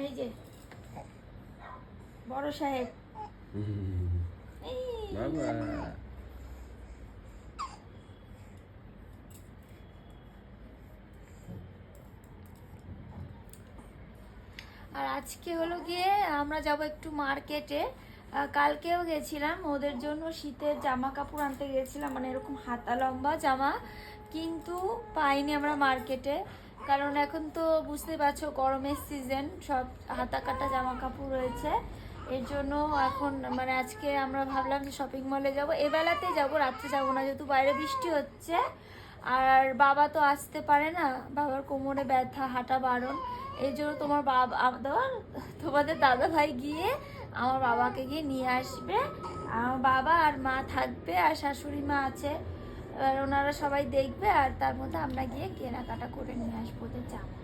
এই যে বড় সাহেব। বাবা আর আজকে হলো গিয়ে আমরা যাব একটু মার্কেটে। কালকেও গেছিলাম ওদের জন্য শীতের জামা কাপড় আনতে গেছিলাম, মানে এরকম হাতা লম্বা জামা, কিন্তু পাইনি আমরা মার্কেটে। কারণ এখন তো বুঝতে পারছো গরমের সিজন, সব হাতা কাটা জামা কাপড় রয়েছে। এর জন্য এখন মানে আজকে আমরা ভাবলাম যে শপিং মলে যাব, এবেলাতেই যাব, রাত্রে যাব না, যেহেতু বাইরে বৃষ্টি হচ্ছে। আর বাবা তো আসতে পারে না, বাবার কোমরে ব্যথা, হাঁটা বারণ। এই জন্য তোমাদের দাদা ভাই গিয়ে আমার বাবাকে গিয়ে নিয়ে আসবে। আমার বাবা আর মা থাকবে, আর শাশুড়ি মা আছে, আর ওনারা সবাই দেখবে। আর তার মধ্যে আমরা গিয়ে কেনাকাটা করে নিয়ে আসবো ওদের জামা।